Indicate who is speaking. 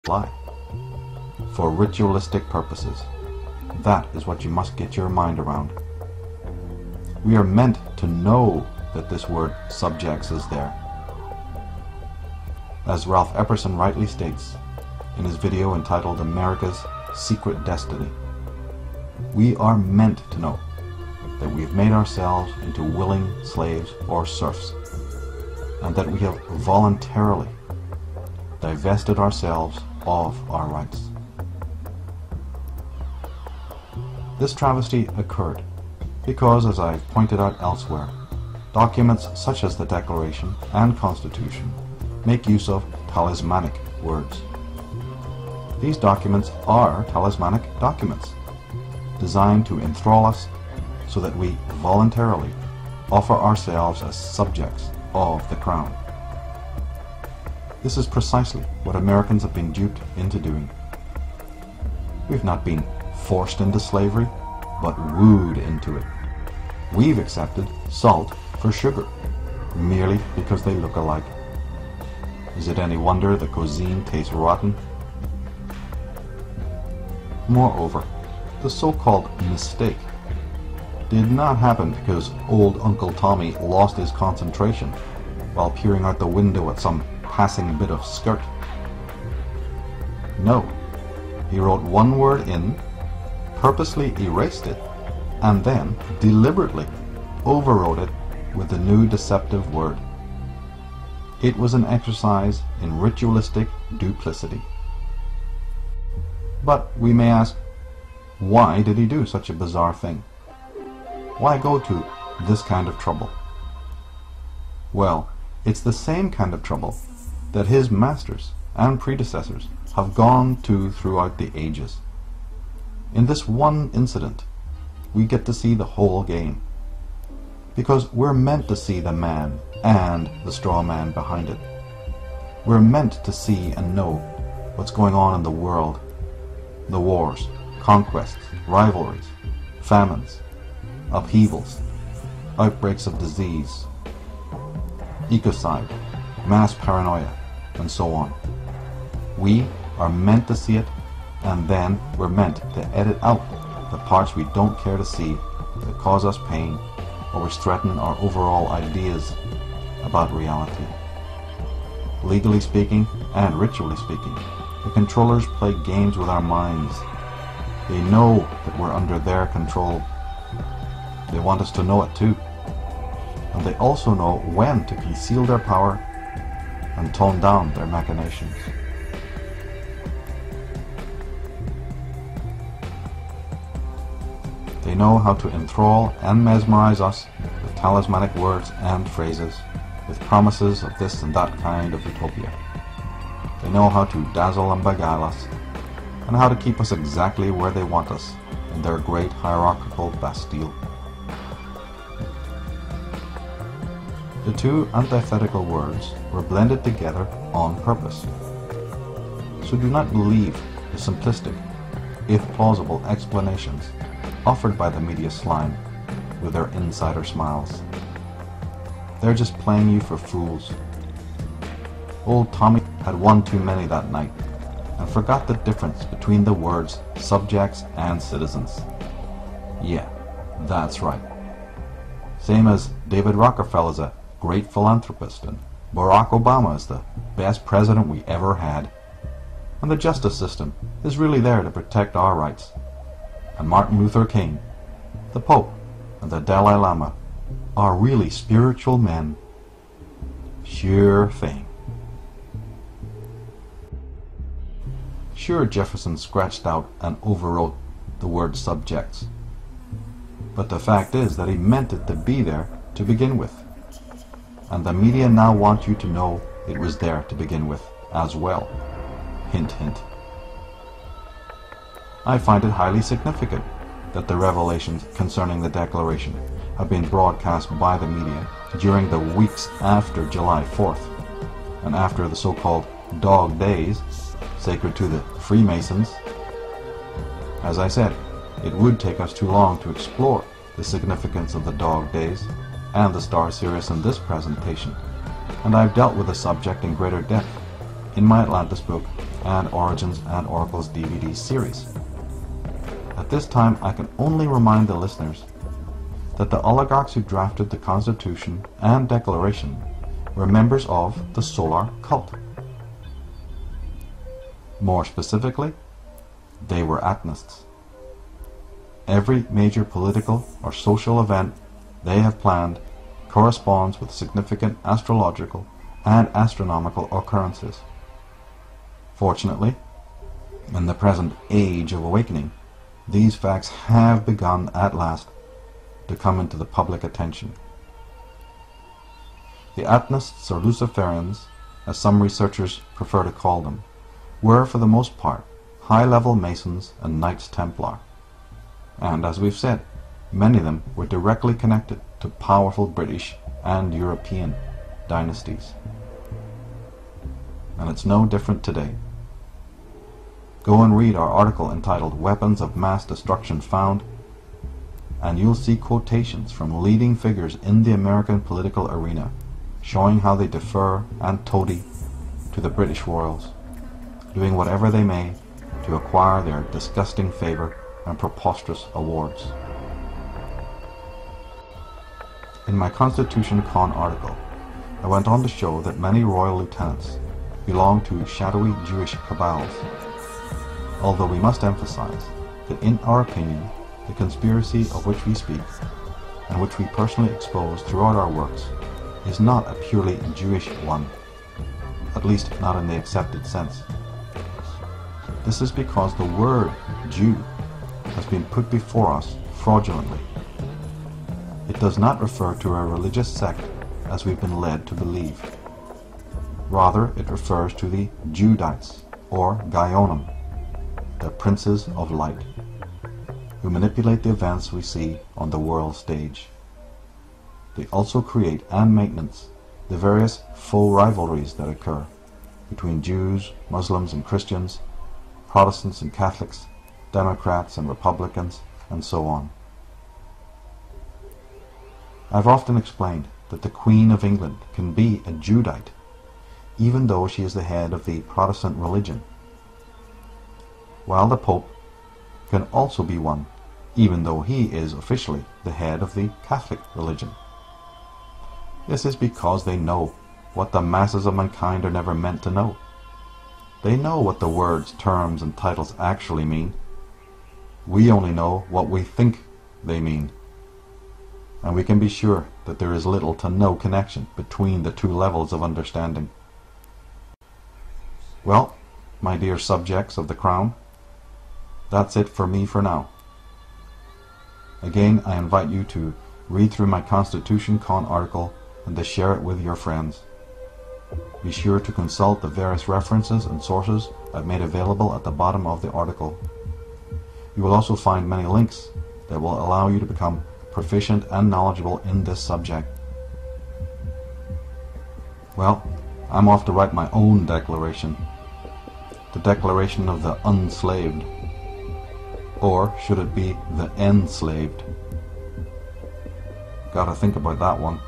Speaker 1: lie. For ritualistic purposes. That is what you must get your mind around. We are meant to know that this word subjects is there. As Ralph Epperson rightly states in his video entitled America's Secret Destiny, we are meant to know that we have made ourselves into willing slaves or serfs, and that we have voluntarily divested ourselves of our rights. This travesty occurred because, as I've pointed out elsewhere, documents such as the Declaration and Constitution make use of talismanic words. These documents are talismanic documents, designed to enthrall us so that we voluntarily offer ourselves as subjects of the Crown. This is precisely what Americans have been duped into doing. We've not been forced into slavery, but wooed into it. We've accepted salt for sugar, merely because they look alike. Is it any wonder that cuisine tastes rotten? Moreover, the so-called mistake did not happen because old Uncle Tommy lost his concentration while peering out the window at some passing bit of skirt. No, he wrote one word in, purposely erased it, and then deliberately overwrote it with the new deceptive word. It was an exercise in ritualistic duplicity. But we may ask, why did he do such a bizarre thing? Why go to this kind of trouble? Well, it's the same kind of trouble that his masters and predecessors have gone to throughout the ages. In this one incident, we get to see the whole game, because we're meant to see the man and the straw man behind it. We're meant to see and know what's going on in the world, the wars, conquests, rivalries, famines, upheavals, outbreaks of disease, ecocide, mass paranoia, and so on. We are meant to see it, and then we're meant to edit out the parts we don't care to see that cause us pain or which threaten our overall ideas about reality. Legally speaking and ritually speaking, the controllers play games with our minds. They know that we're under their control. They want us to know it too. And they also know when to conceal their power and tone down their machinations. They know how to enthrall and mesmerize us with talismanic words and phrases, with promises of this and that kind of utopia. They know how to dazzle and beguile us, and how to keep us exactly where they want us in their great hierarchical Bastille. The two antithetical words were blended together on purpose. So do not believe the simplistic, if plausible, explanations offered by the media slime with their insider smiles. They're just playing you for fools. Old Tommy had one too many that night and forgot the difference between the words subjects and citizens. Yeah, that's right. Same as David Rockefeller's a great philanthropist and Barack Obama is the best president we ever had. And the justice system is really there to protect our rights. And Martin Luther King, the Pope, and the Dalai Lama are really spiritual men. Sure thing. Sure, Jefferson scratched out and overwrote the word subjects. But the fact is that he meant it to be there to begin with. And the media now want you to know it was there to begin with as well. Hint, hint. I find it highly significant that the revelations concerning the Declaration have been broadcast by the media during the weeks after July 4th and after the so-called Dog Days, sacred to the Freemasons. As I said, it would take us too long to explore the significance of the Dog Days and the Star Sirius in this presentation, and I've dealt with the subject in greater depth in my Atlantis book, and Origins and Oracles DVD series. At this time, I can only remind the listeners that the oligarchs who drafted the Constitution and Declaration were members of the solar cult. More specifically, they were atnists. Every major political or social event they have planned corresponds with significant astrological and astronomical occurrences. Fortunately, in the present age of awakening, these facts have begun at last to come into the public attention. The atnists, or Luciferians, as some researchers prefer to call them, were for the most part high-level Masons and Knights Templar, and as we've said, many of them were directly connected to powerful British and European dynasties. And it's no different today. Go and read our article entitled Weapons of Mass Destruction Found, and you'll see quotations from leading figures in the American political arena showing how they defer and toady to the British royals, doing whatever they may to acquire their disgusting favour and preposterous awards. In my Constitution Con article, I went on to show that many royal lieutenants belong to shadowy Jewish cabals, although we must emphasize that in our opinion, the conspiracy of which we speak, and which we personally expose throughout our works, is not a purely Jewish one, at least not in the accepted sense. This is because the word Jew has been put before us fraudulently. It does not refer to a religious sect as we've been led to believe. Rather, it refers to the Judites, or Gaionim, the princes of light, who manipulate the events we see on the world stage. They also create and maintenance the various faux rivalries that occur between Jews, Muslims and Christians, Protestants and Catholics, Democrats and Republicans, and so on. I've often explained that the Queen of England can be a Judite, even though she is the head of the Protestant religion, while the Pope can also be one, even though he is officially the head of the Catholic religion. This is because they know what the masses of mankind are never meant to know. They know what the words, terms, and titles actually mean. We only know what we think they mean. And we can be sure that there is little to no connection between the two levels of understanding. Well, my dear subjects of the Crown, that's it for me for now. Again, I invite you to read through my Constitution Con article and to share it with your friends. Be sure to consult the various references and sources I've made available at the bottom of the article. You will also find many links that will allow you to become proficient and knowledgeable in this subject. Well, I'm off to write my own declaration. The Declaration of the Unslaved. Or should it be the Enslaved? Gotta think about that one.